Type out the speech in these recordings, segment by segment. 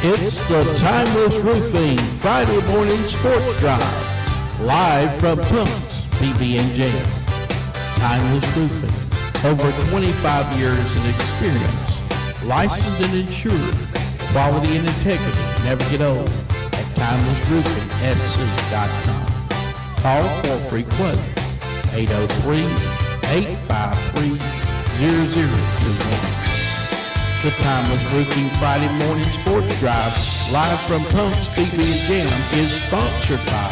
It's the Timeless Roofing Friday morning sports drive, live from PUNKS PB JAMM. Timeless Roofing, over 25 years in experience, licensed and insured, quality and integrity never get old at TimelessRoofingSC.com. Call for a free quote, 803-853-0021. The Timeless Roofing Friday morning sports drive, live from PUNKS PB JAMM, is sponsored by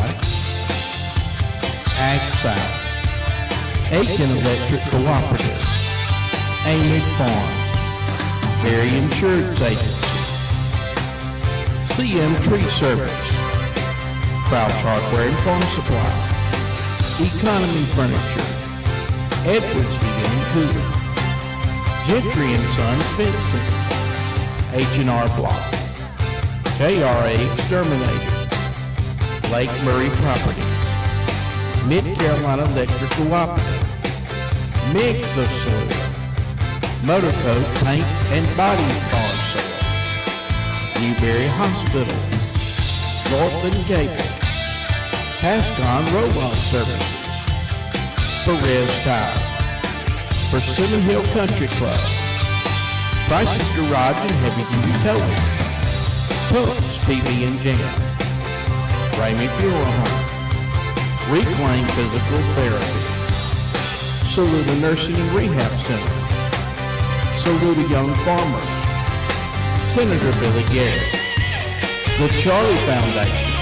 Ag South, Aiken Electric Cooperative, Amick Farm, Berry Insurance Agency, CM Tree Service, Crouch Hardware and Farm Supply, Economy Furniture, Edwards Heating and Cooling, Gentry & Sons Fencing, H&R Block, KRA Exterminator, Lake Murray Properties, Mid-Carolina Electric Cooperative, Mix of Soil, Motorcoat Paint and Body Car Sale, Newberry Hospital, Northland Gable, Pascon Roll-Off Services, Perez Tire, Persimmon Hill Country Club, Price's Garage and Heavy Duty Towing, PUNKS PB JAMM, Ramey Funeral Home, Reclaim Physical Therapy, Saluda Nursing and Rehab Center, Saluda Young Farmers, Senator Billy Garrett, the Charlie Foundation,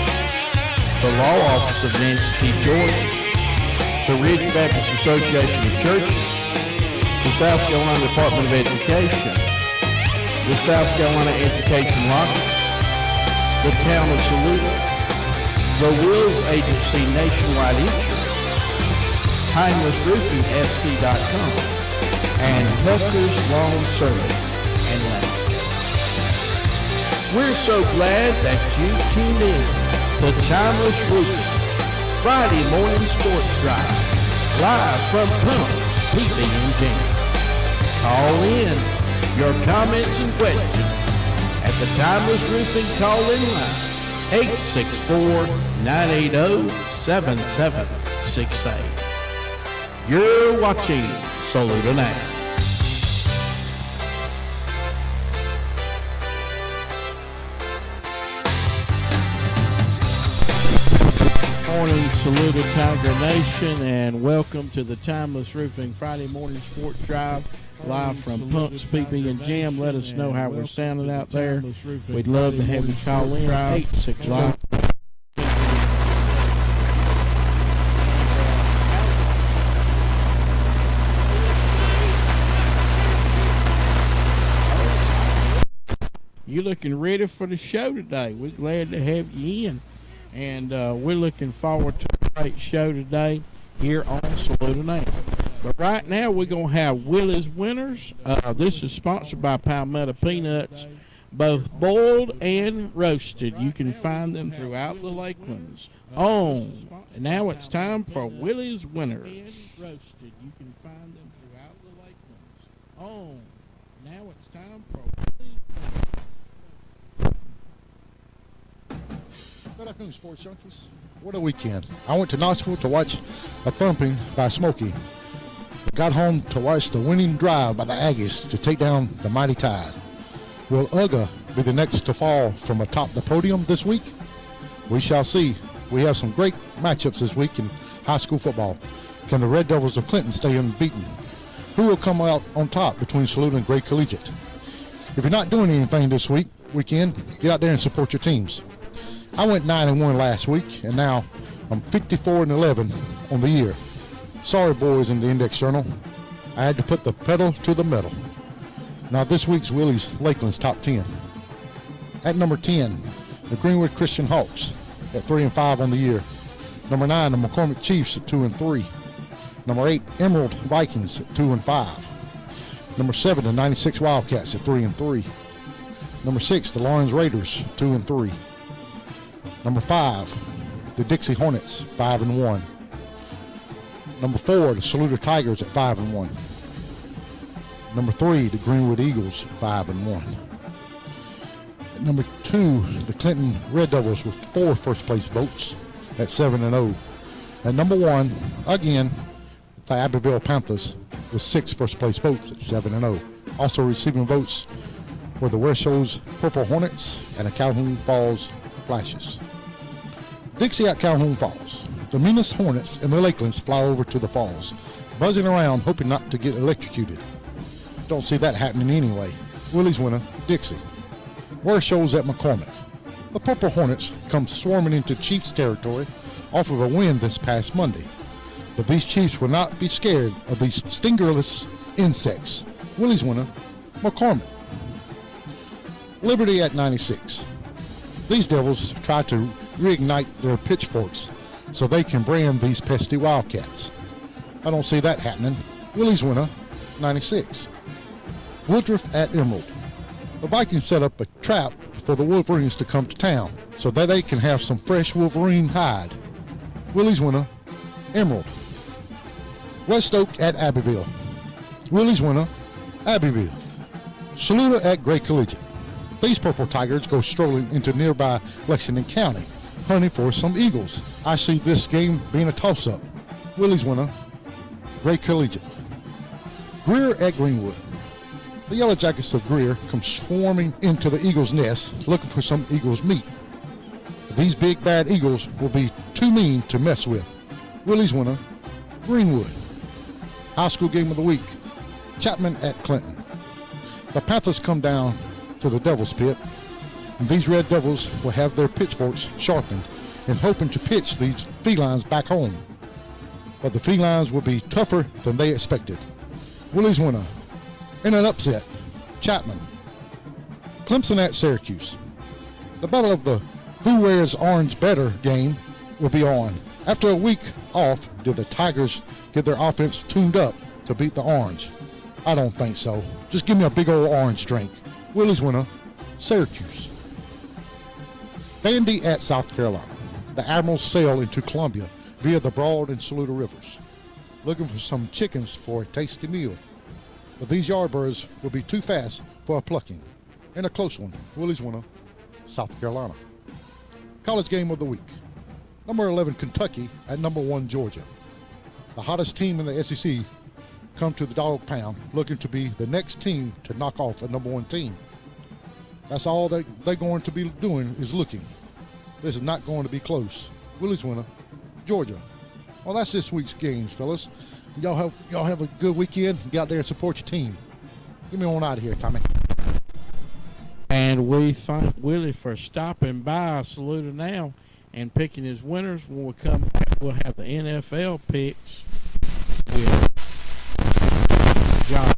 the Law Office of Nancy T. Jordan, the Ridge Baptist Association of Churches, the South Carolina Department of Education, the South Carolina Education Rocket, the Town of Saluda, the Wills Agency Nationwide Insurance, TimelessRoofingSC.com, and Tucker's Lawn Service and Landscape. We're so glad that you tuned in to Timeless Roofing Friday morning sports drive, live from PUNKS PB JAMM. Call in your comments and questions at the Timeless Roofing call-in line, 864-980-7768. You're watching Saluda Now. Morning, Saluda Tiger Nation, and welcome to the Timeless Roofing Friday morning sports drive, live from PUNKS PB JAMM. Let us know how we're sounding out there. We'd love to have you call in. 864. You're looking ready for the show today. We're glad to have you in. And we're looking forward to a great show today here on Saluda Now. But right now, we're going to have Willie's Winners. This is sponsored by Palmetto Peanuts, both boiled and roasted. You can find them throughout the Lakelands. And now it's time for Willie's Winners. Roasted. You can find them throughout the Lakelands. Now it's time for Willie's Winners. Good afternoon, sports junkies. What a weekend. I went to Knoxville to watch a thumping by Smokey. Got home to watch the winning drive by the Aggies to take down the Mighty Tide. Will UGA be the next to fall from atop the podium this week? We shall see. We have some great matchups this week in high school football. Can the Red Devils of Clinton stay unbeaten? Who will come out on top between Saluda and Gray Collegiate? If you're not doing anything this weekend, get out there and support your teams. I went 9-1 last week, and now I'm 54-11 on the year. Sorry, boys in the Index Journal. I had to put the pedal to the metal. Now this week's Willie's Lakeland's top 10. At number 10, the Greenwood Christian Hawks at 3-5 on the year. Number 9, the McCormick Chiefs at 2-3. Number 8, Emerald Vikings at 2-5. Number 7, the 96 Wildcats at 3-3. Number 6, the Lawrence Raiders 2-3. Number 5, the Dixie Hornets 5-1. Number 4, the Saluda Tigers at 5-1. Number 3, the Greenwood Eagles 5-1. At number 2, the Clinton Red Devils with 4 first-place votes at 7-0. At number 1, again, the Abbeville Panthers with 6 first-place votes at 7-0. Also receiving votes were the West Shores Purple Hornets and the Calhoun Falls Flashes. Dixie at Calhoun Falls. The meanest Hornets and the Lakelands fly over to the Falls, buzzing around hoping not to get electrocuted. Don't see that happening anyway. Willie's winner, Dixie. Worst shows at McCormick. The Purple Hornets come swarming into Chiefs territory off of a win this past Monday. But these Chiefs will not be scared of these stingerless insects. Willie's winner, McCormick. Liberty at 96. These Devils try to reignite their pitchforks so they can brand these pesky Wildcats. I don't see that happening. Willie's winner, 96. Woodruff at Emerald. The Vikings set up a trap for the Wolverines to come to town so that they can have some fresh Wolverine hide. Willie's winner, Emerald. West Oak at Abbeville. Willie's winner, Abbeville. Saluda at Gray Collegiate. These Purple Tigers go strolling into nearby Lexington County, hunting for some Eagles. I see this game being a toss-up. Willie's winner, Gray Collegiate. Greer at Greenwood. The Yellow Jackets of Greer come swarming into the Eagles' nest looking for some Eagles meat. These big bad Eagles will be too mean to mess with. Willie's winner, Greenwood. High school game of the week, Chapman at Clinton. The Panthers come down to the Devil's Pit, and these Red Devils will have their pitchforks sharpened and hoping to pitch these felines back home. But the felines will be tougher than they expected. Willie's winner, in an upset, Chapman. Clemson at Syracuse. The battle of the who wears orange better game will be on. After a week off, did the Tigers get their offense tuned up to beat the Orange? I don't think so. Just give me a big old orange drink. Willie's winner, Syracuse. Vandy at South Carolina. The Admirals sail into Columbia via the Broad and Saluda Rivers, looking for some chickens for a tasty meal. But these Yardbirds will be too fast for a plucking. And a close one, Willie's winner, South Carolina. College game of the week. Number 11, Kentucky at number 1, Georgia. The hottest team in the SEC come to the Dog Pound looking to be the next team to knock off a number 1 team. That's all they're going to be doing is looking. This is not going to be close. Willie's winner, Georgia. Well, that's this week's games, fellas. Y'all have a good weekend. Get out there and support your team. Get me on out of here, Tommy. And we thank Willie for stopping by Saluda now and picking his winners. When we come back, we'll have the NFL picks with John.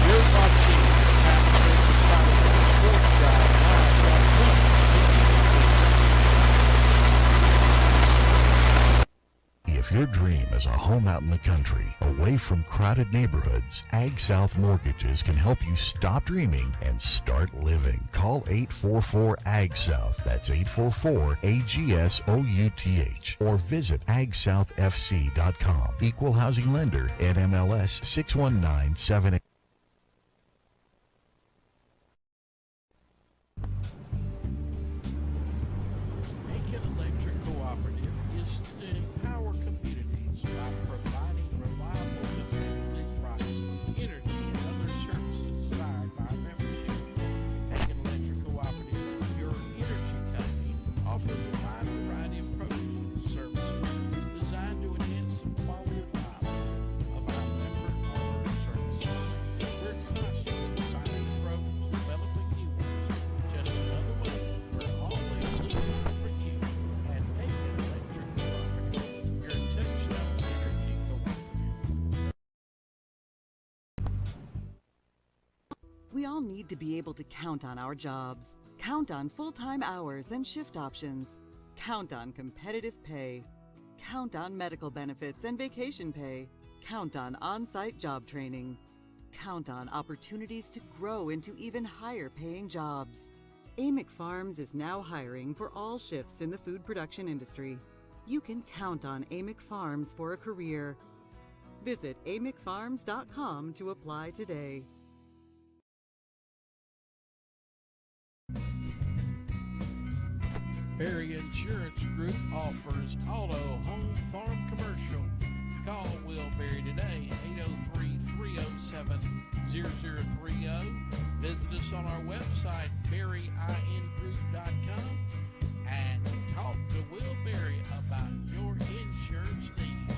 You're watching If your dream is a home out in the country, away from crowded neighborhoods, Ag South Mortgages can help you stop dreaming and start living. Call 844-AG-SOUTH, that's 844-AGSOUTH, or visit agsouthfc.com. Equal housing lender, NMLS 61978. We all need to be able to count on our jobs, count on full-time hours and shift options, count on competitive pay, count on medical benefits and vacation pay, count on on-site job training, count on opportunities to grow into even higher-paying jobs. Amick Farms is now hiring for all shifts in the food production industry. You can count on Amick Farms for a career. Visit amickfarms.com to apply today. Berry Insurance Group offers auto, home, farm, commercial. Call Will Berry today, 803-307-0030. Visit us on our website, berryingroup.com, and talk to Will Berry about your insurance needs.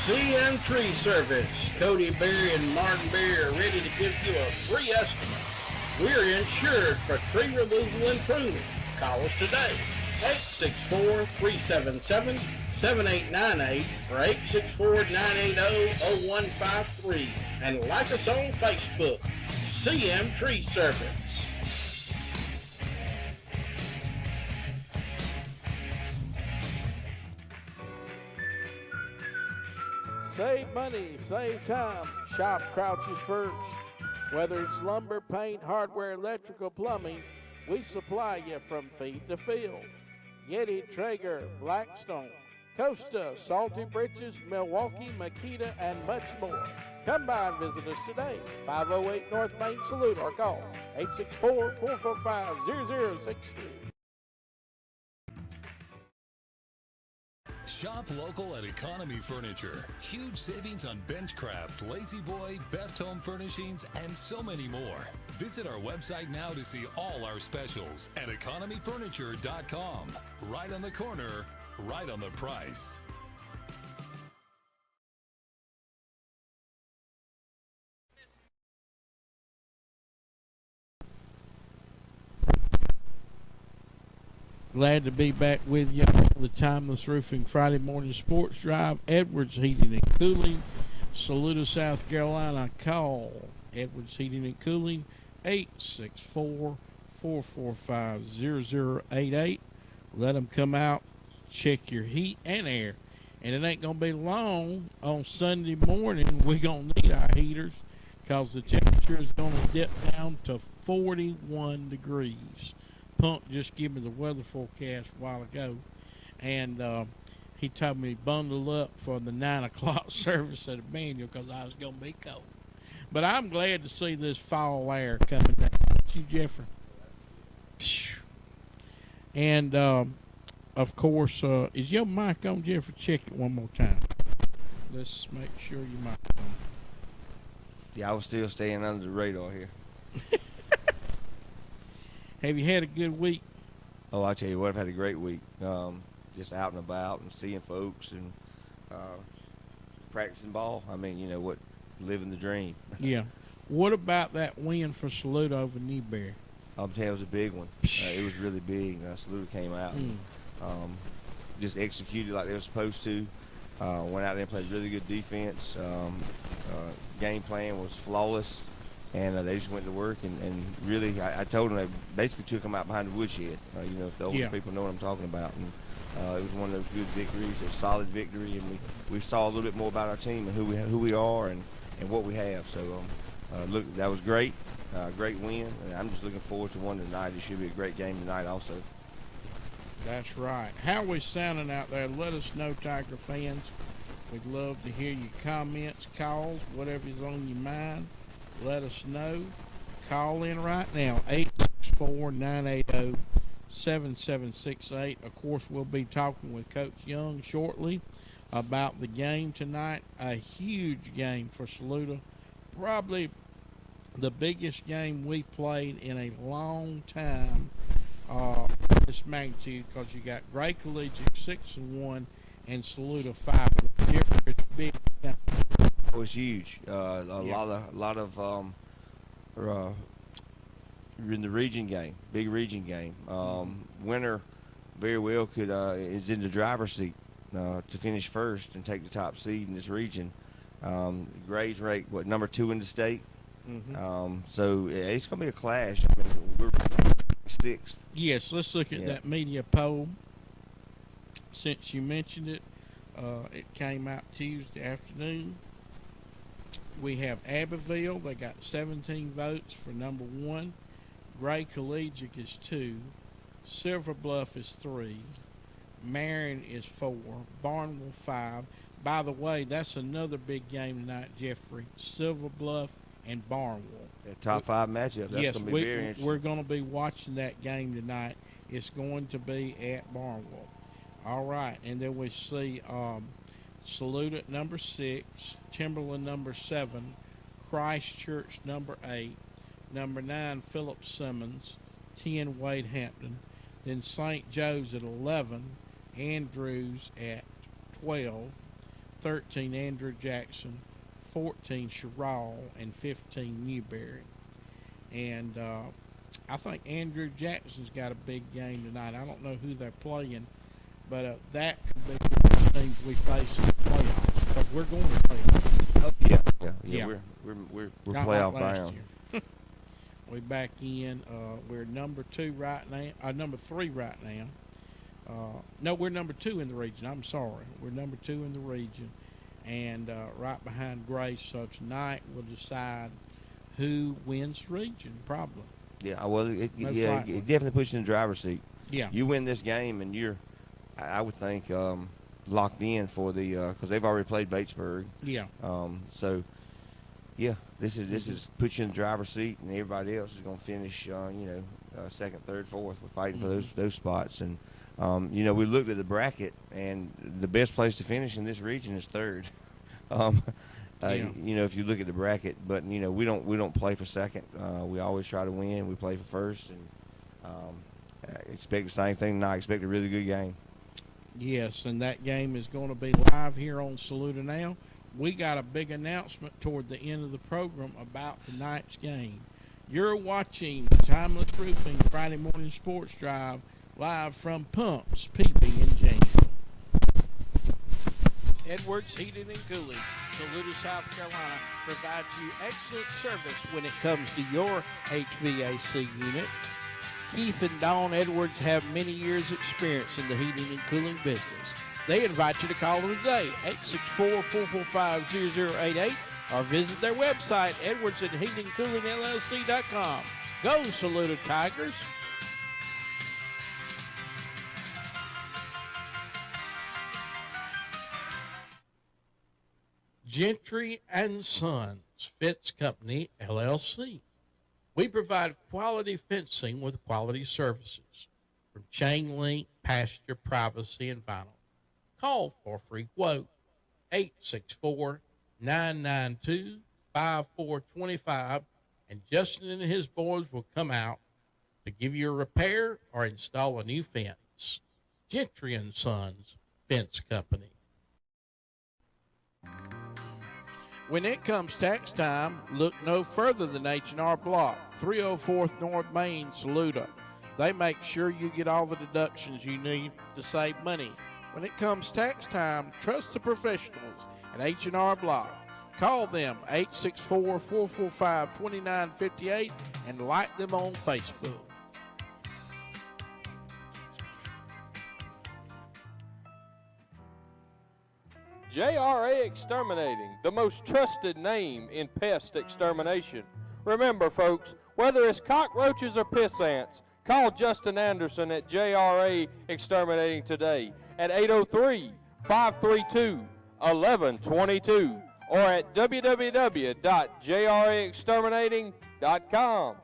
CM Tree Service. Cody Berry and Martin Berry are ready to give you a free estimate. We're insured for tree removal and pruning. Call us today, 864-377-7898 or 864-980-0153. And like us on Facebook, CM Tree Service. Save money, save time. Shop Crouch's First. Whether it's lumber, paint, hardware, electrical, plumbing, we supply you from feed to field. Yeti, Traeger, Blackstone, Costa, Salty Britches, Milwaukee, Makita, and much more. Come by and visit us today. 508 North Main Salute or call 864-445-0063. Shop local at Economy Furniture. Huge savings on Benchcraft, Lazy Boy, Best Home Furnishings, and so many more. Visit our website now to see all our specials at economyfurniture.com. Right on the corner, right on the price. Glad to be back with you on the Timeless Roofing Friday Morning Sports Drive. Edwards Heating and Cooling, Saluda, South Carolina. Call Edwards Heating and Cooling, 864-445-0088. Let them come out, check your heat and air. And it ain't going to be long on Sunday morning. We're going to need our heaters because the temperature is going to dip down to 41 degrees. Punk just gave me the weather forecast a while ago, and he told me to bundle up for the 9 o'clock service at the manual because I was going to be cold. But I'm glad to see this fall air coming down. Aren't you, Jeffrey? And, of course, is your mic on, Jeffrey? Check it one more time. Let's make sure your mic's on. Yeah, I was still staying under the radar here. Have you had a good week? Oh, I tell you what, I've had a great week. Just out and about and seeing folks and practicing ball. I mean, you know what, living the dream. Yeah. What about that win for Saluda over Newberry? I'll tell you, it was a big one. It was really big. Saluda came out and just executed like they were supposed to. Went out there and played really good defense. Game plan was flawless. And they just went to work, and really, I told them, they basically took them out behind the woodshed. You know, if the older people know what I'm talking about. And it was one of those good victories, a solid victory, and we saw a little bit more about our team and who we are and what we have. So, look, that was great, great win, and I'm just looking forward to one tonight. It should be a great game tonight also. That's right. How are we sounding out there? Let us know, Tiger fans. We'd love to hear your comments, calls, whatever's on your mind. Let us know. Call in right now, 864-980-7768. Of course, we'll be talking with Coach Young shortly about the game tonight. A huge game for Saluda. Probably the biggest game we played in a long time. This magnitude, because you got Gray Collegiate 6-1 and Saluda 5. Different big game. It was huge. A lot of in the region game, big region game. Winner very well could is in the driver's seat to finish first and take the top seed in this region. Gray's ranked number 2 in the state. So it's going to be a clash. I mean, we're 6th. Yes, let's look at that media poll. Since you mentioned it, it came out Tuesday afternoon. We have Abbeville. They got 17 votes for number 1. Gray Collegiate is 2. Silver Bluff is 3. Marion is 4, Barnwell 5. By the way, that's another big game tonight, Jeffrey. Silver Bluff and Barnwell. That top 5 matchup. That's yes, going to be very interesting. we're going to be watching that game tonight. It's going to be at Barnwell. All right, and then we see Salute at number 6, Timberland number 7, Christchurch number 8, number 9 Philip Simmons, 10 Wade Hampton, then St. Joe's at 11, Andrews at 12, 13 Andrew Jackson, 14 Sherrall, and 15 Newberry. And I think Andrew Jackson's got a big game tonight. I don't know who they're playing, but that could be the teams we face in the playoffs, because we're going to playoffs. Yeah. We're Not playoff like last bound. year. We back in. We're number 2 right now. Number 3 right now. No, we're number 2 in the region. I'm sorry. We're number 2 in the region, and right behind Grace. So tonight we'll decide who wins the region, probably. Yeah, well, it definitely puts you in the driver's seat. Yeah. You win this game, and you're, I would think, locked in for the because they've already played Batesburg. Yeah. So, yeah, this is puts you in the driver's seat, and everybody else is going to finish, second, third, fourth. We're fighting for those spots, and we looked at the bracket, and the best place to finish in this region is third. If you look at the bracket, but we don't play for second. We always try to win. We play for first, and expect the same thing. I expect a really good game. Yes, and that game is going to be live here on Saluda Now. We got a big announcement toward the end of the program about tonight's game. You're watching Timeless Roofing Friday Morning Sports Drive live from PUNKS PB in Jammm. Edwards Heating and Cooling, Saluda, South Carolina, provides you excellent service when it comes to your HVAC unit. Keith and Dawn Edwards have many years' experience in the heating and cooling business. They invite you to call them today, 864-445-0088, or visit their website, edwardsandheatingcoolingllc.com. Go, Saluda Tigers! Gentry and Sons Fence Company, LLC. We provide quality fencing with quality services, from chain link, pasture, privacy, and vinyl. Call for a free quote, 864-992-5425, and Justin and his boys will come out to give you a repair or install a new fence. Gentry and Sons Fence Company. When it comes tax time, look no further than H&R Block, 304th North Main, Saluda. They make sure you get all the deductions you need to save money. When it comes tax time, trust the professionals at H&R Block. Call them 864-445-2958 and like them on Facebook. JRA Exterminating, the most trusted name in pest extermination. Remember, folks, whether it's cockroaches or piss ants, call Justin Anderson at JRA Exterminating today at 803-532-1122 or at www.jraexterminating.com.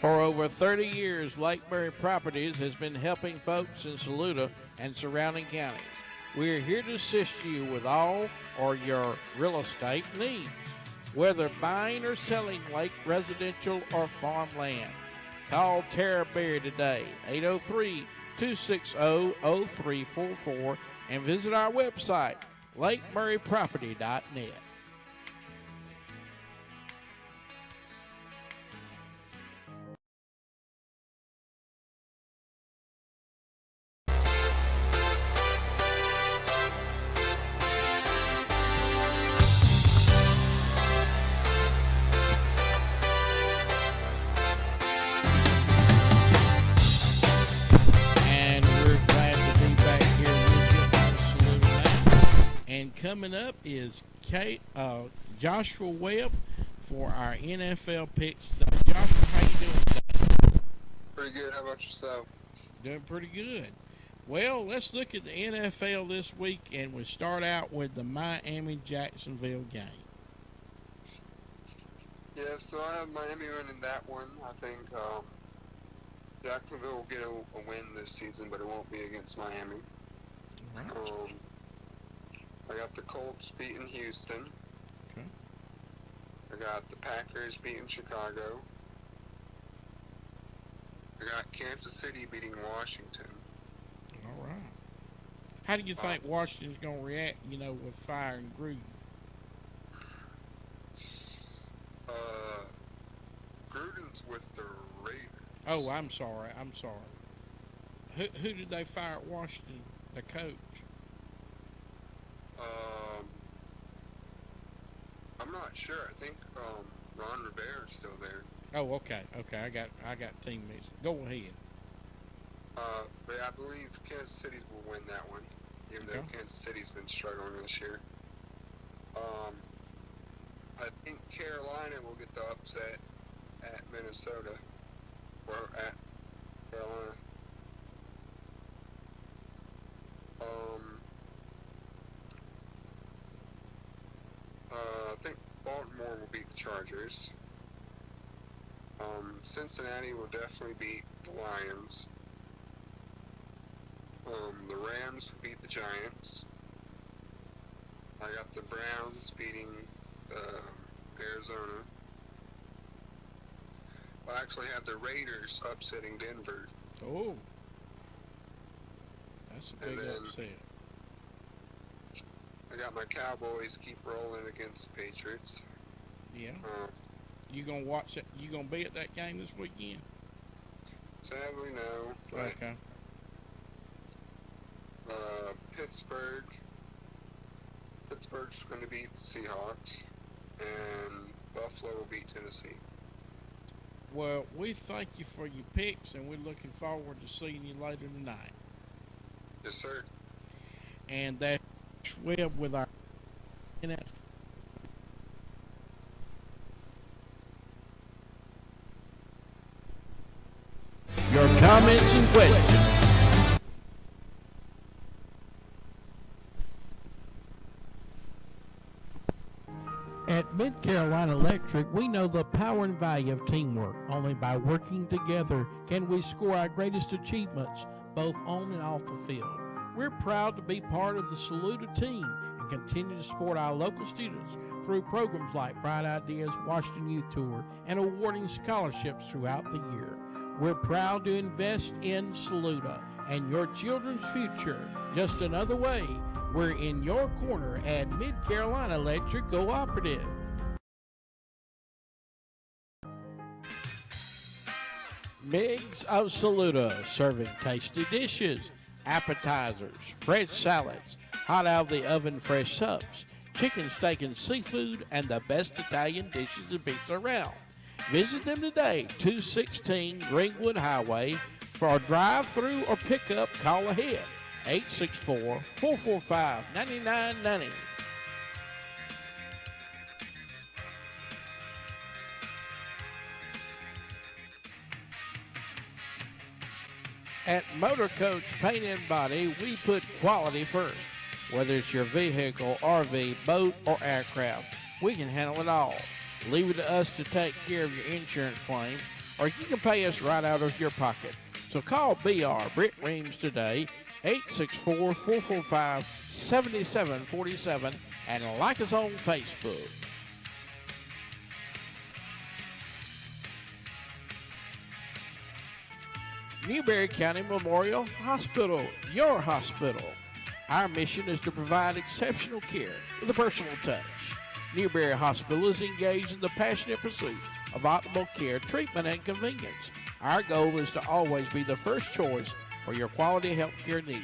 For over 30 years, Lake Murray Properties has been helping folks in Saluda and surrounding counties. We are here to assist you with all or your real estate needs, whether buying or selling lake residential or farmland. Call Tara Berry today, 803-260-0344, and visit our website, lakemurrayproperty.net. Coming up is Joshua Webb for our NFL picks today. Joshua, how you doing today? pretty good. How about yourself? Doing pretty good. Well, let's look at the NFL this week, and we start out with the Miami-Jacksonville game. Yeah, so I have Miami winning that one. I think Jacksonville will get a win this season, but it won't be against Miami. All right. I got the Colts beating Houston. Okay. I got the Packers beating Chicago. I got Kansas City beating Washington. All right. How do you think Washington's going to react, with firing Gruden? Gruden's with the Raiders. Oh, I'm sorry. Who did they fire at Washington? The coach? I'm not sure. I think Ron Rivera's still there. Oh, okay. I got teammates. Go ahead. But I believe Kansas City will win that one, even though Kansas City's been struggling this year. I think Carolina will get the upset at Minnesota, or at Carolina. I think Baltimore will beat the Chargers. Cincinnati will definitely beat the Lions. The Rams will beat the Giants. I got the Browns beating Arizona. I actually have the Raiders upsetting Denver. Oh. That's a big upset. I got my Cowboys keep rolling against the Patriots. Yeah. You gonna watch it? You gonna be at that game this weekend? Sadly, no. But, okay. Pittsburgh's going to beat the Seahawks, and Buffalo will beat Tennessee. Well, we thank you for your picks, and we're looking forward to seeing you later tonight. Yes, sir. And that's well with our NFL. Your comments and questions. At Mid-Carolina Electric, we know the power and value of teamwork. Only by working together can we score our greatest achievements, both on and off the field. We're proud to be part of the Saluda team and continue to support our local students through programs like Bright Ideas, Washington Youth Tour, and awarding scholarships throughout the year. We're proud to invest in Saluda and your children's future. Just another way we're in your corner at Mid-Carolina Electric Cooperative. Migs of Saluda, serving tasty dishes, appetizers, fresh salads, hot out of the oven fresh subs, chicken, steak, and seafood, and the best Italian dishes and pizza around. Visit them today, 216 Greenwood Highway. For a drive-through or pickup, call ahead, 864-445-9990. At Motor Coach Paint and Body, we put quality first. Whether it's your vehicle, RV, boat, or aircraft, we can handle it all. Leave it to us to take care of your insurance claim, or you can pay us right out of your pocket. So call BR Britt Reams today, 864-445-7747, and like us on Facebook. Newberry County Memorial Hospital, your hospital. Our mission is to provide exceptional care with a personal touch. Newberry Hospital is engaged in the passionate pursuit of optimal care, treatment, and convenience. Our goal is to always be the first choice for your quality health care needs.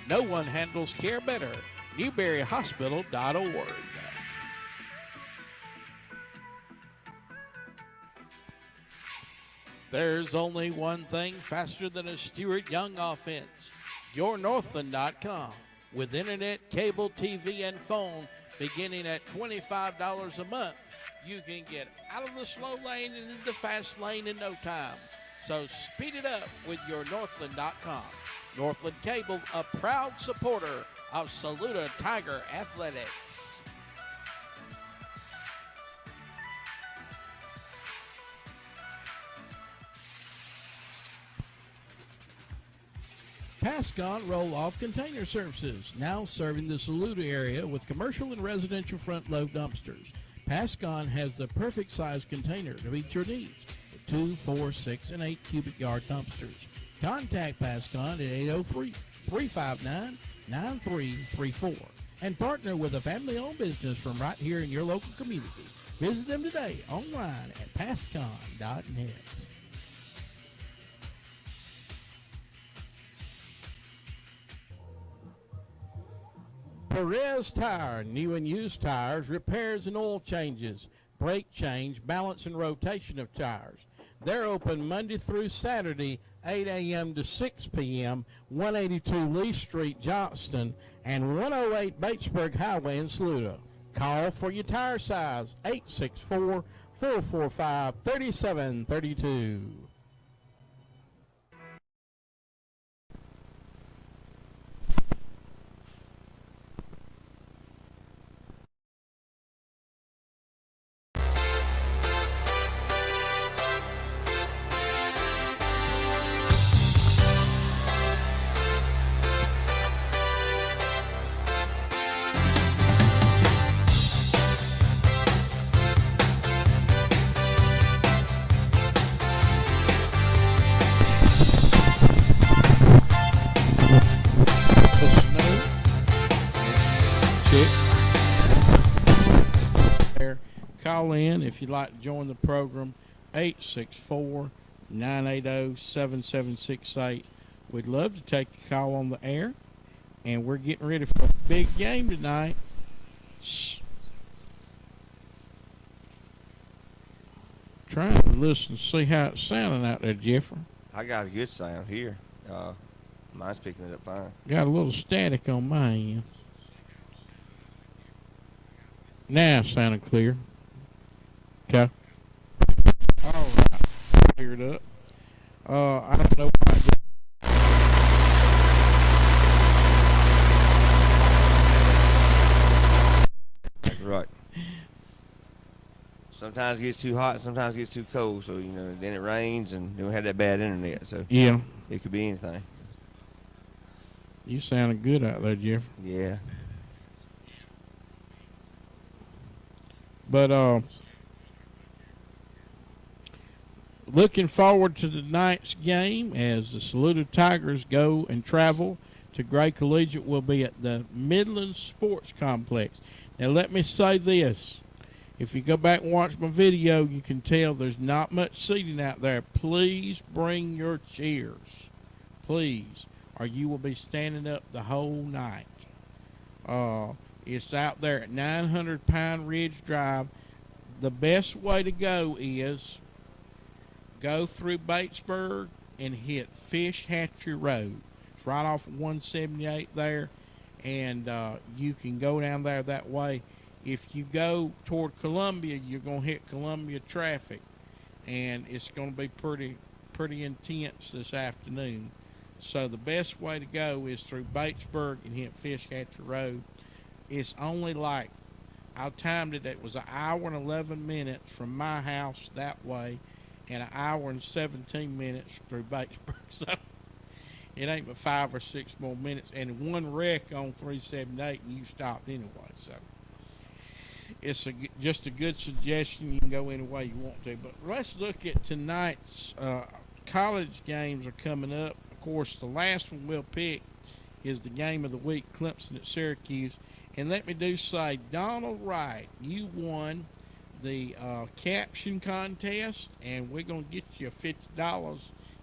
No one handles care better. NewberryHospital.org. There's only one thing faster than a Stuart Young offense. YourNorthland.com. With internet, cable, TV, and phone beginning at $25 a month, you can get out of the slow lane and into the fast lane in no time. So speed it up with your Northland.com. Northland Cable, a proud supporter of Saluda Tiger Athletics. Pascon Roll-Off Container Services, now serving the Saluda area with commercial and residential front-load dumpsters. Pascon has the perfect size container to meet your needs with 2, 4, 6, and 8 cubic yard dumpsters. Contact Pascon at 803-359-9334 and partner with a family-owned business from right here in your local community. Visit them today online at pascon.net. Perez Tire, new and used tires, repairs and oil changes, brake change, balance and rotation of tires. They're open Monday through Saturday, 8 a.m. to 6 p.m., 182 Lee Street, Johnston, and 108 Batesburg Highway in Saluda. Call for your tire size, 864-445-3732. Call in if you'd like to join the program, 864-980-7768. We'd love to take a call on the air, and we're getting ready for a big game tonight. Trying to listen to see how it's sounding out there, Jeffrey. I got a good sound here. Mine's picking it up fine. Got a little static on my end. Now it's sounding clear. Okay. All right. Cleared up. I don't know why Right. Sometimes it gets too hot, sometimes it gets too cold. So, then it rains and then we had that bad internet. So, yeah, it could be anything. You sounded good out there, Jeff. Yeah. But looking forward to tonight's game as the Saluda Tigers go and travel to Gray Collegiate. Will be at the Midland Sports Complex. Now let me say this. If you go back and watch my video, you can tell there's not much seating out there. Please bring your chairs. Please. Or you will be standing up the whole night. It's out there at 900 Pine Ridge Drive. The best way to go is go through Batesburg and hit Fish Hatchery Road. It's right off 178 there, and you can go down there that way. If you go toward Columbia, you're going to hit Columbia traffic, and it's going to be pretty intense this afternoon. So the best way to go is through Batesburg and hit Fish Hatchery Road. It's only like, I timed it, it was an hour and 11 minutes from my house that way and an hour and 17 minutes through Batesburg. So it ain't but 5 or 6 more minutes, and one wreck on 378 and you stopped anyway. So it's just a good suggestion. You can go any way you want to. But let's look at tonight's college games are coming up. Of course, the last one we'll pick is the game of the week, Clemson at Syracuse. And let me say, Donald Wright, you won the caption contest, and we're going to get you a $50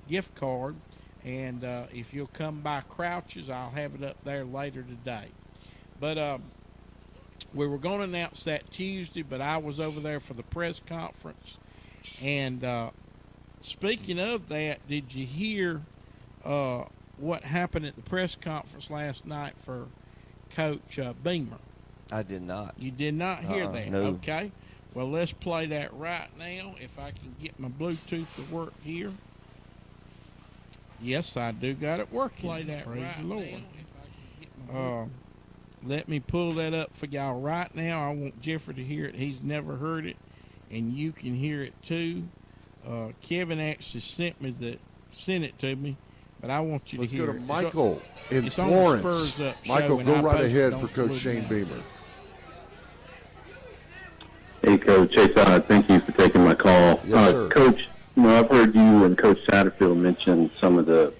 gift card. And if you'll come by Crouch's, I'll have it up there later today. But we were going to announce that Tuesday, but I was over there for the press conference. And speaking of that, did you hear what happened at the press conference last night for Coach Beamer? I did not. You did not hear that? No. Okay. Well, let's play that right now. If I can get my Bluetooth to work here. Yes, I do got it working. Play that, praise the Lord. Let me pull that up for y'all right now. I want Jeffrey to hear it. He's never heard it, and you can hear it too. Kevin actually sent it to me, but I want you Let's to hear go to it. Michael in it's on the Florence. Spurs Up show, Michael, and go I right posted ahead on for Coach Blue Shane Now. Beamer. Hey, Coach. Hey, thank you for taking my call. Yes, sir. Coach, I've heard you and Coach Satterfield mention some of the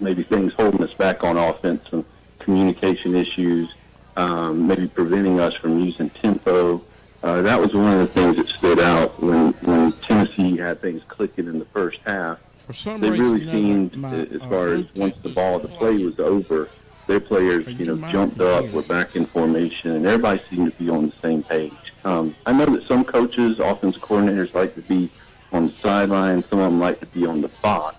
maybe things holding us back on offense, some communication issues, maybe preventing us from using tempo. That was one of the things that stood out when Tennessee had things clicking in the first half. For some They reason, really seemed, as far as once the play was over, their players, jumped up, were back in formation, and everybody seemed to be on the same page. I know that some coaches, offensive coordinators, like to be on the sideline. Some of them like to be on the box.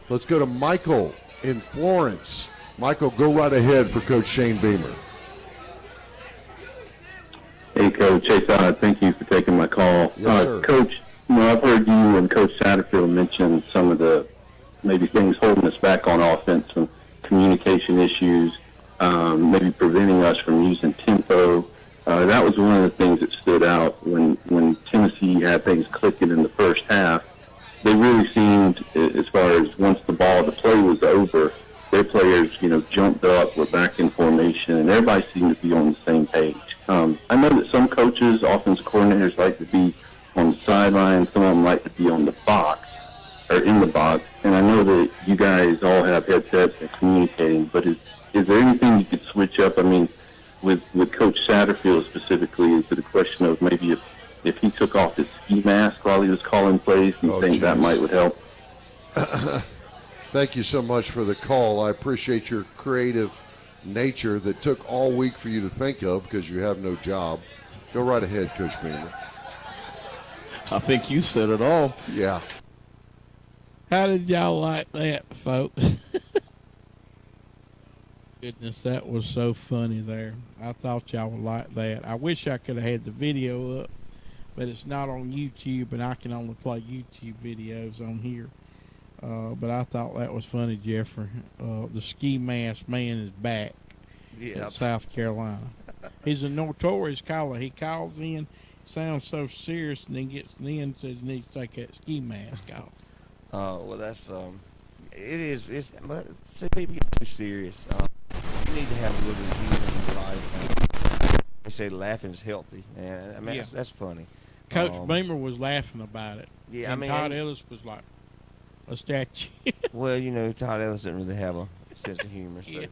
Let's go to Michael in Florence. Michael, go right ahead for Coach Shane Beamer. Hey, Coach. Hey, thank you for taking my call. Yes, sir. Coach, I've heard you and Coach Satterfield mention some of the maybe things holding us back on offense, some communication issues, maybe preventing us from using tempo. That was one of the things that stood out when Tennessee had things clicking in the first half. They really seemed, as far as once the play was over, their players, jumped up, were back in formation, and everybody seemed to be on the same page. I know that some coaches, offensive coordinators, like to be on the sideline. Some of them like to be on the box or in the box. And I know that you guys all have headsets and communicating, but is there anything you could switch up? I mean, with Coach Satterfield specifically, is it a question of maybe if he took off his ski mask while he was calling plays, do you think that would help? Thank you so much for the call. I appreciate your creative nature that took all week for you to think of because you have no job. Go right ahead, Coach Beamer. I think you said it all. Yeah. How did y'all like that, folks? Goodness, that was so funny there. I thought y'all would like that. I wish I could have had the video up, but it's not on YouTube, and I can only play YouTube videos on here. But I thought that was funny, Jeffrey. The ski mask man is back in South Carolina. He's a notorious caller. He calls in, sounds so serious, and then gets in, says he needs to take that ski mask off. Well, that's but see, people get too serious. You need to have a little humor in your life. They say laughing is healthy, and I mean that's funny. Coach Beamer was laughing about it. Yeah, and Todd Ellis was like a statue. Well, Todd Ellis didn't really have a sense of humor, so. Yeah.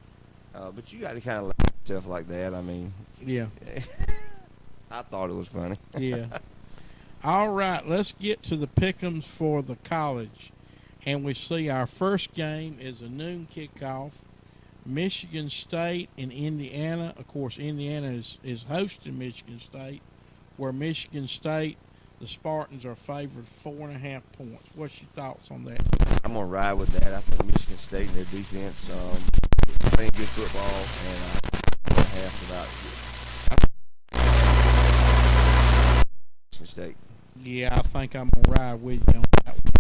But you got to kind of laugh at stuff like that. I mean, yeah. I thought it was funny. Yeah. All right, let's get to the pick'ems for the college. And we see our first game is a noon kickoff. Michigan State and Indiana. Of course, Indiana is hosting Michigan State, where Michigan State, the Spartans, are favored 4.5 points. What's your thoughts on that? I'm going to ride with that. I think Michigan State and their defense playing good football, and I'm going to have about Michigan State. Yeah, I think I'm going to ride with you on that one.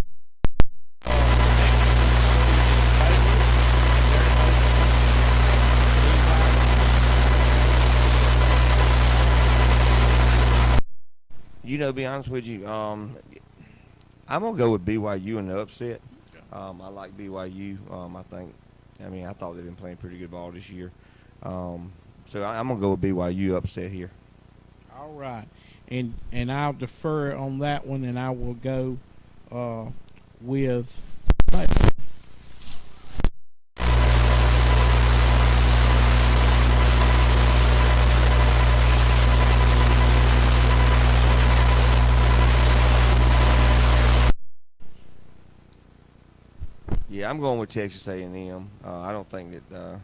To be honest with you, I'm going to go with BYU in the upset. I like BYU. I thought they've been playing pretty good ball this year. So I'm going to go with BYU upset here. All right. And I'll defer on that one, and I will go with Yeah, I'm going with Texas A&M. I don't think that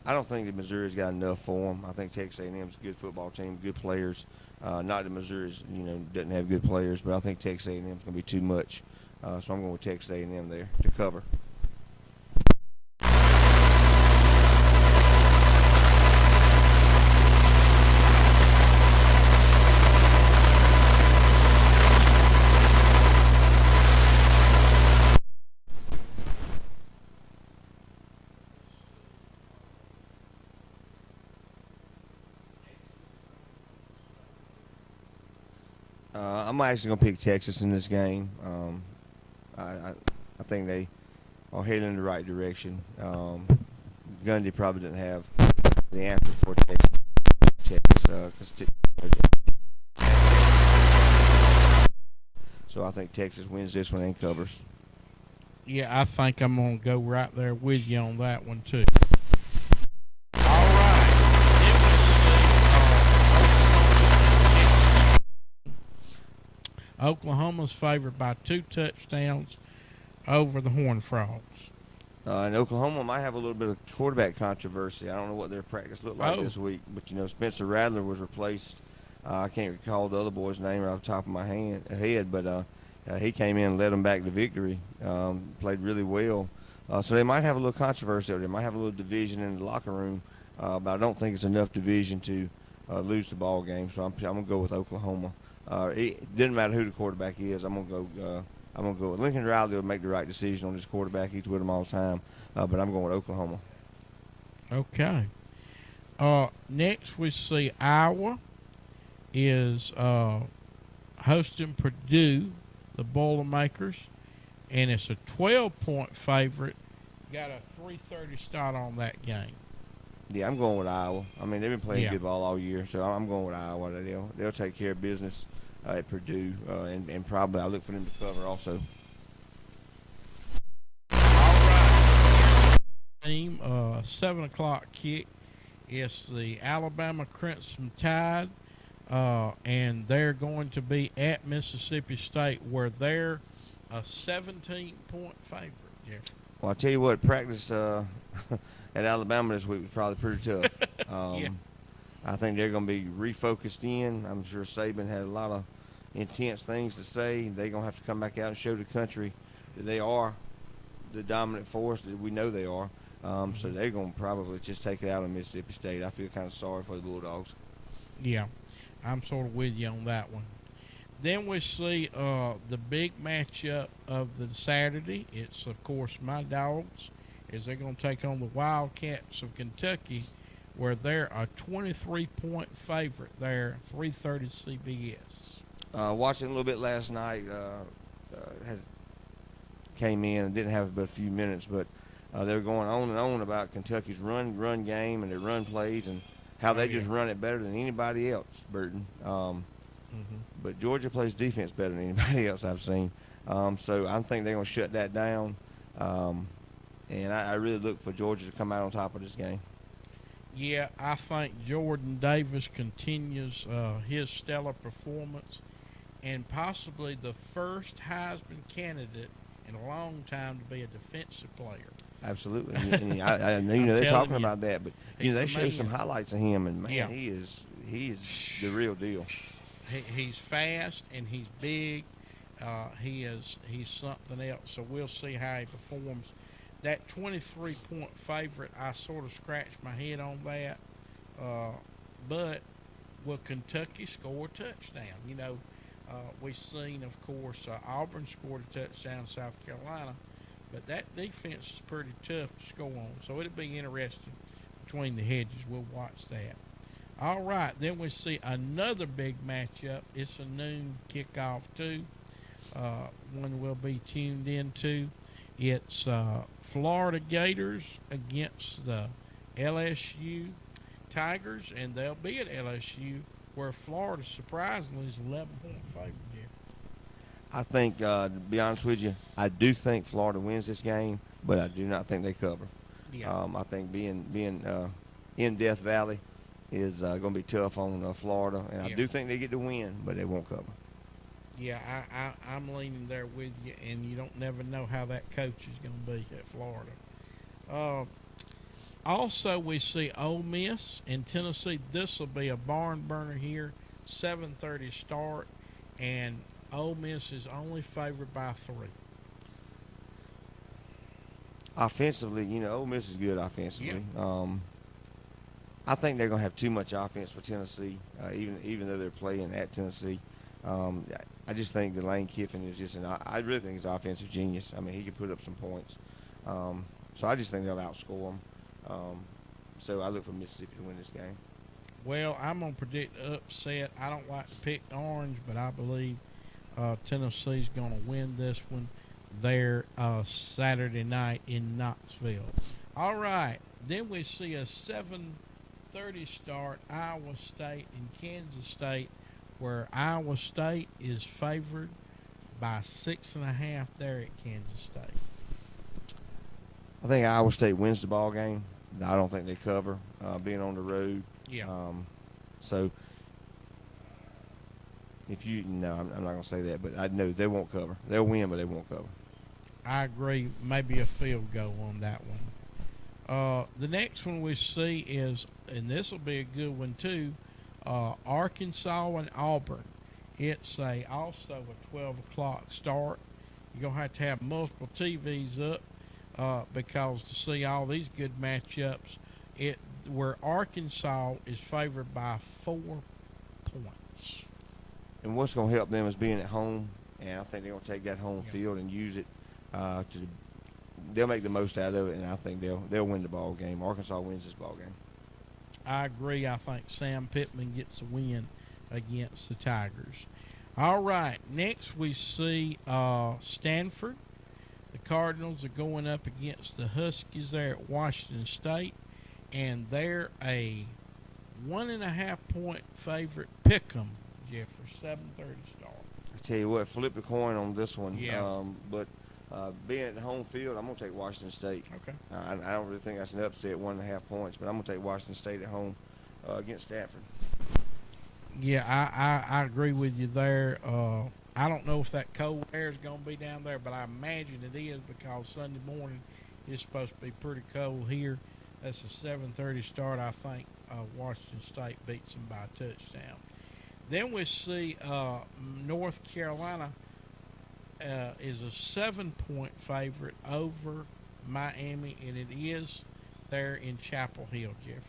I don't think that Missouri's got enough for them. I think Texas A&M's a good football team, good players. Not that Missouri's, doesn't have good players, but I think Texas A&M's going to be too much. So I'm going with Texas A&M there to cover. I'm actually going to pick Texas in this game. I think they are heading in the right direction. Gundy probably didn't have the answer for Texas. So I think Texas wins this one and covers. Yeah, I think I'm going to go right there with you on that one, too. Oklahoma's favored by 2 touchdowns over the Horned Frogs. And Oklahoma might have a little bit of quarterback controversy. I don't know what their practice looked like this week, but Spencer Rattler was replaced. I can't recall the other boy's name off the top of my head, but he came in and led them back to victory. Played really well. So they might have a little controversy. They might have a little division in the locker room, but I don't think it's enough division to lose the ball game. So I'm going to go with Oklahoma. It didn't matter who the quarterback is. I'm gonna go with Lincoln Riley. Will make the right decision on his quarterback. He's with him all the time. But I'm going with Oklahoma. Okay. Next we see Iowa is hosting Purdue, the Boilermakers, and it's a 12-point favorite. Got a 3:30 start on that game. Yeah, I'm going with Iowa. I mean, they've been playing good ball all year, so I'm going with Iowa. They'll take care of business at Purdue, and probably I look for them to cover also. All right. Team, 7 o'clock kick. It's the Alabama Crimson Tide, and they're going to be at Mississippi State, where they're a 17-point favorite, Jeffrey. Well, I'll tell you what, practice at Alabama this week was probably pretty tough. Yeah. I think they're going to be refocused in. I'm sure Saban had a lot of intense things to say. They're going to have to come back out and show the country that they are the dominant force that we know they are. So they're going to probably just take it out on Mississippi State. I feel kind of sorry for the Bulldogs. Yeah, I'm sort of with you on that one. Then we see the big matchup of the Saturday. It's, of course, my Dogs, as they're going to take on the Wildcats of Kentucky, where they're a 23-point favorite there, 3:30 CBS. Watching a little bit last night, came in and didn't have but a few minutes, but they were going on and on about Kentucky's run game and their run plays and how they just run it better than anybody else, Burton. But Georgia plays defense better than anybody else I've seen. So I think they're going to shut that down. And I really look for Georgia to come out on top of this game. Yeah, I think Jordan Davis continues his stellar performance and possibly the first Heisman candidate in a long time to be a defensive player. Absolutely. And I they're talking about that, but they show some highlights of him, and man, he is the real deal. He's fast and he's big. He's something else. So we'll see how he performs. That 23-point favorite, I sort of scratched my head on that. But will Kentucky score a touchdown? We've seen, of course, Auburn scored a touchdown in South Carolina, but that defense is pretty tough to score on. So it'll be interesting between the hedges. We'll watch that. All right, then we see another big matchup. It's a noon kickoff, too. One we'll be tuned into. It's Florida Gators against the LSU Tigers, and they'll be at LSU, where Florida surprisingly is 11-point favorite here. I think, to be honest with you, I do think Florida wins this game, but I do not think they cover. Yeah. I think being in Death Valley is going to be tough on Florida, and I do think they get the win, but they won't cover. Yeah, I'm leaning there with you, and you don't never know how that coach is going to be at Florida. Also, we see Ole Miss and Tennessee. This will be a barn burner here, 7:30 start, and Ole Miss is only favored by 3. Offensively, Ole Miss is good offensively. I think they're going to have too much offense for Tennessee, even though they're playing at Tennessee. I just think that Lane Kiffin is just I really think he's an offensive genius. I mean, he could put up some points. So I just think they'll outscore them. So I look for Mississippi to win this game. Well, I'm going to predict upset. I don't like to pick orange, but I believe Tennessee's going to win this one there Saturday night in Knoxville. All right. Then we see a 7:30 start, Iowa State and Kansas State, where Iowa State is favored by 6.5 there at Kansas State. I think Iowa State wins the ball game. I don't think they cover, being on the road. Yeah. So I'm not going to say that, but I know they won't cover. They'll win, but they won't cover. I agree. Maybe a field goal on that one. The next one we see is, and this will be a good one too, Arkansas and Auburn. It's also a 12 o'clock start. You're going to have multiple TVs up because to see all these good matchups, where Arkansas is favored by 4 points. And what's going to help them is being at home, and I think they're going to take that home field and use it they'll make the most out of it, and I think they'll win the ball game. Arkansas wins this ball game. I agree. I think Sam Pittman gets a win against the Tigers. All right, next we see Stanford. The Cardinals are going up against the Huskies there at Washington State, and they're a 1.5 point favorite. Pick 'em, Jeffrey, 7:30 start. I tell you what, flip the coin on this one. Yeah. But being at the home field, I'm going to take Washington State. Okay. I don't really think that's an upset, 1.5 points, but I'm going to take Washington State at home against Stanford. Yeah, I agree with you there. I don't know if that cold air is going to be down there, but I imagine it is because Sunday morning is supposed to be pretty cold here. That's a 7:30 start. I think Washington State beats them by a touchdown. Then we see North Carolina is a 7-point favorite over Miami, and it is there in Chapel Hill, Jeffrey.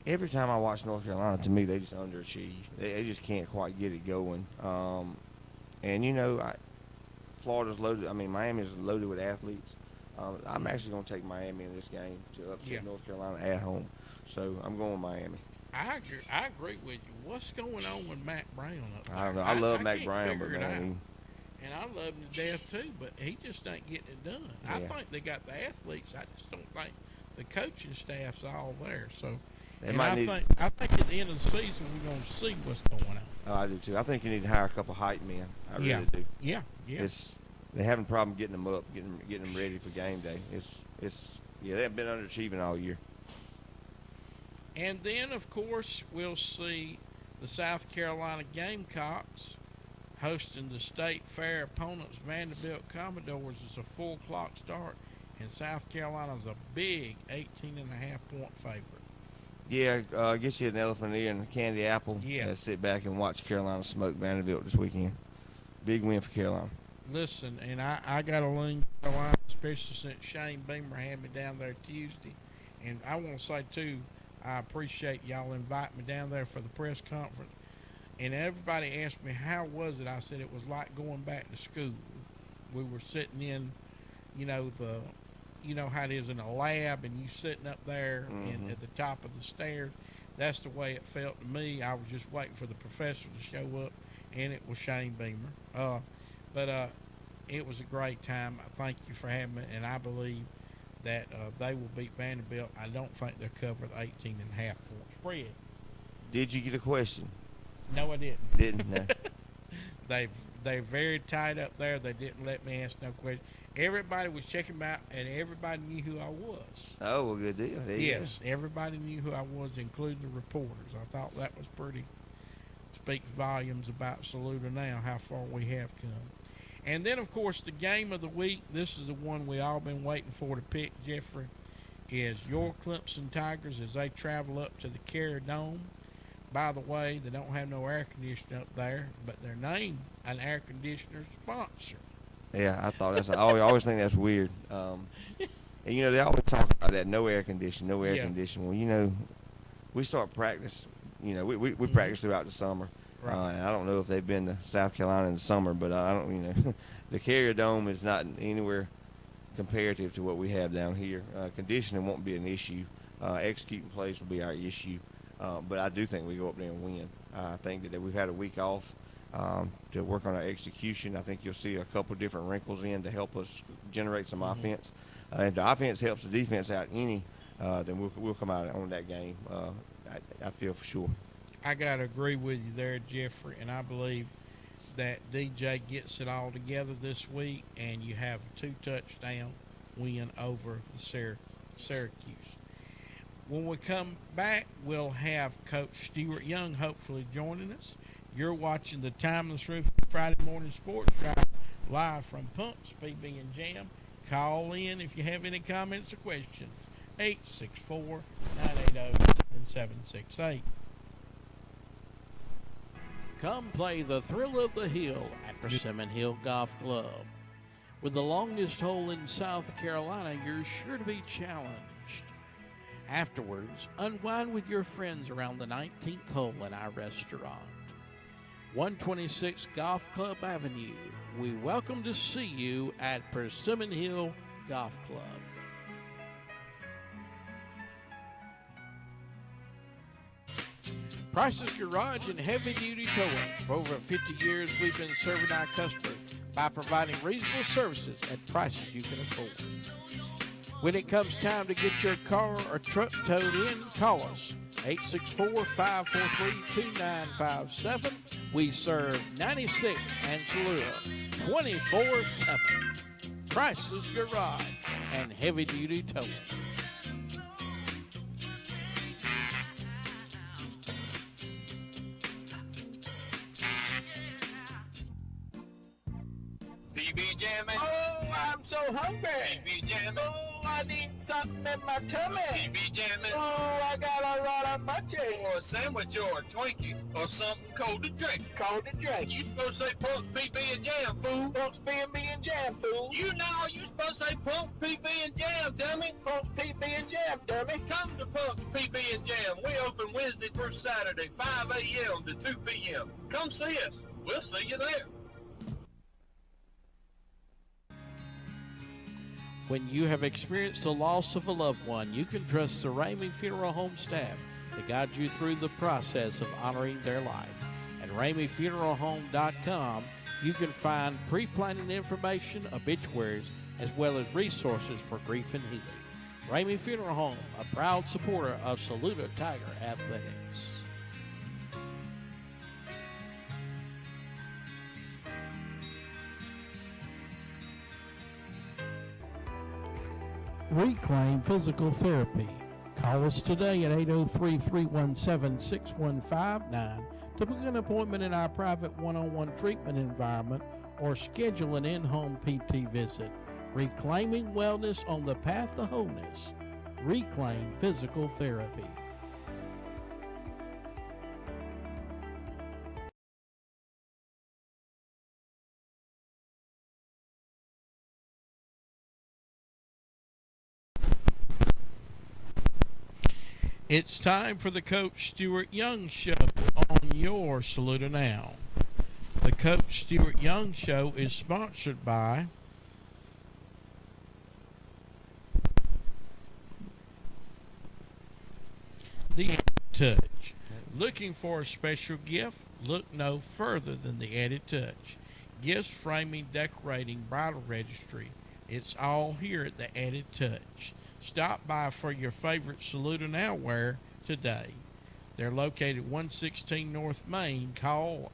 Every time I watch North Carolina, to me, they just underachieve. They just can't quite get it going. And, Florida's loaded. I mean, Miami's loaded with athletes. I'm actually going to take Miami in this game to upset North Carolina at home. So I'm going with Miami. I agree with you. What's going on with Mac Brown up there? I don't know. I love Mac can't Brown, figure but it out. man, And I love him to death too, but he just ain't getting it done. I think they got the athletes. I just don't think the coaching staff's all there. So I think at the end of the season we're going to see what's going on. Oh, I do too. I think you need to hire a couple height men. I really do. Yeah. They're having a problem getting them up, getting them ready for game day. They haven't been underachieving all year. And then, of course, we'll see the South Carolina Gamecocks hosting the state fair opponents Vanderbilt Commodores. It's a 4 o'clock start, and South Carolina's a big 18.5-point favorite. Yeah, get you an elephant ear and a candy apple. Yeah. Sit back and watch Carolina smoke Vanderbilt this weekend. Big win for Carolina. Listen, and I got to lean Carolina, especially since Shane Beamer had me down there Tuesday. And I want to say, too, I appreciate y'all inviting me down there for the press conference. And everybody asked me, how was it? I said it was like going back to school. We were sitting in, how it is in a lab, and you sitting up there at the top of the stairs. That's the way it felt to me. I was just waiting for the professor to show up, and it was Shane Beamer. But it was a great time. Thank you for having me, and I believe that they will beat Vanderbilt. I don't think they'll cover the 18.5-point spread. Did you get a question? No, I didn't. Didn't? No. They're very tight up there. They didn't let me ask no question. Everybody was checking me out, and everybody knew who I was. Oh, well, good deal. Yes, everybody knew who I was, including the reporters. I thought that was speaks volumes about Saluda now, how far we have come. And then, of course, the game of the week, this is the one we all been waiting for to pick, Jeffrey, is your Clemson Tigers as they travel up to the Carrier Dome. By the way, they don't have no air conditioning up there, but they're named an air conditioner sponsor. Yeah, I thought I always think that's weird. And, you know, they always talk about that, no air conditioning, no air conditioning. Well, you know, we start practice, you know, we practice throughout the summer. Right. And I don't know if they've been to South Carolina in the summer, but I don't, you know, the Carrier Dome is not anywhere comparative to what we have down here. Conditioning won't be an issue. Executing plays will be our issue. But I do think we go up there and win. I think that we've had a week off to work on our execution. I think you'll see a couple different wrinkles in to help us generate some offense. If the offense helps the defense out any, then we'll come out on that game. I feel for sure. I got to agree with you there, Jeffrey, and I believe that DJ gets it all together this week, and you have a 2-touchdown win over the Syracuse. When we come back, we'll have Coach Stuart Young hopefully joining us. You're watching the Timeless Roof Friday Morning Sports Drive live from Punks PB and Jam. Call in if you have any comments or questions. 864-980-7768. Come play the thrill of the hill at Persimmon Hill Golf Club. With the longest hole in South Carolina, you're sure to be challenged. Afterwards, unwind with your friends around the 19th hole in our restaurant. 126 Golf Club Avenue. We welcome to see you at Persimmon Hill Golf Club. Price's Garage and Heavy Duty Towing. For over 50 years, we've been serving our customers by providing reasonable services at prices you can afford. When it comes time to get your car or truck towed in, call us. 864-543-2957. We serve 96 and Cholula 24/7. Price's Garage and Heavy Duty Towing. PB jamming. Oh, I'm so hungry. PB jamming. Oh, I need something in my tummy. PB jamming. Oh, I got a lot of munchies. Or a sandwich or a Twinkie or something cold to drink. Cold to drink. You supposed to say Punks PB and Jam, fool. Punks PB and Jam, fool. You know you supposed to say Punks PB and Jam, dummy. Punks PB and Jam, dummy. Come to Punks PB and Jam. We open Wednesday through Saturday, 5 a.m. to 2 p.m. Come see us. We'll see you there. When you have experienced the loss of a loved one, you can trust the Ramey Funeral Home staff to guide you through the process of honoring their life. At RameyFuneralHome.com, you can find pre-planning information, obituaries, as well as resources for grief and healing. Ramey Funeral Home, a proud supporter of Saluda Tiger Athletics. Reclaim Physical Therapy. Call us today at 803-317-6159 to book an appointment in our private one-on-one treatment environment or schedule an in-home PT visit. Reclaiming wellness on the path to wholeness. Reclaim Physical Therapy. It's time for the Coach Stuart Young Show on your Saluda Now. The Coach Stuart Young Show is sponsored by The Added Touch. Looking for a special gift? Look no further than The Added Touch. Gifts, framing, decorating, bridal registry. It's all here at The Added Touch. Stop by for your favorite Saluda Now wear today. They're located 116 North Main. Call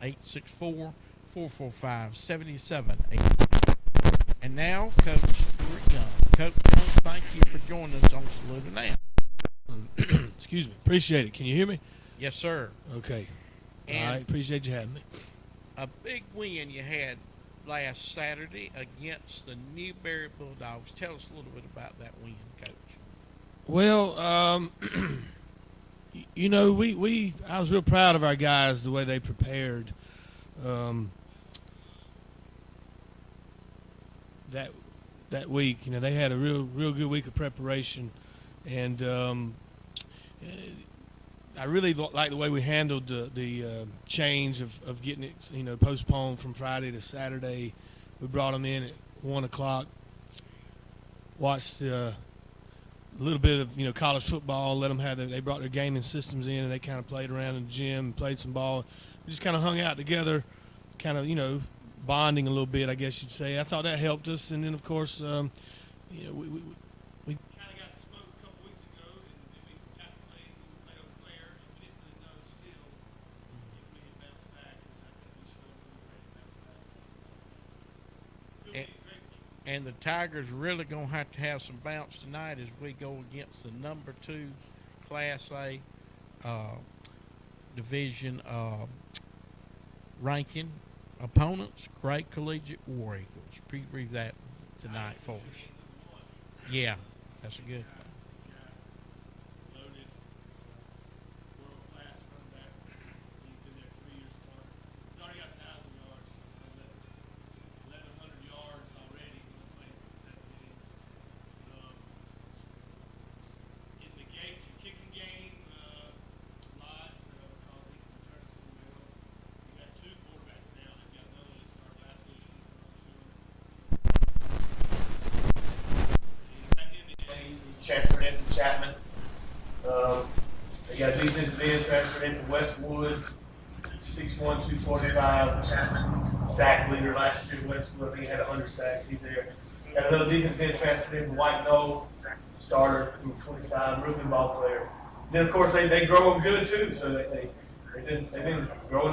864-445-7780. And now, Coach Stuart Young. Coach Young, thank you for joining us on Saluda Now. Excuse me. Appreciate it. Can you hear me? Yes, sir. Okay. And all right. Appreciate you having me. A big win you had last Saturday against the Newberry Bulldogs. Tell us a little bit about that win, Coach. Well, you know, I was real proud of our guys, the way they prepared. That week, you know, they had a real good week of preparation, and I really like the way we handled the change of getting it, you know, postponed from Friday to Saturday. We brought them in at 1 o'clock, watched a little bit of, you know, college football, let them have they brought their gaming systems in, and they kind of played around in the gym, played some ball. We just kind of hung out together, kind of, you know, bonding a little bit, I guess you'd say. I thought that helped us. And then, of course, you know, we kind of got to smoke a couple weeks ago, and we got to play over Claire, and we didn't really know still if we could bounce back. And I think we showed we were ready to bounce back. And the Tigers really going to have some bounce tonight as we go against the number 2 Class A division ranking opponents, Great Collegiate War Eagles. Preview that tonight for us. Yeah, that's a good thing. Transferred in from Chapman. They got defensive end transferred in from Westwood, 6'1", 245. Sack leader last year at Westwood. I think he had 100 sacks. He's there. Got another defensive end transferred in from White Knoll, starter, 25, rookie ball player. Then of course they grow them good too. So they've been growing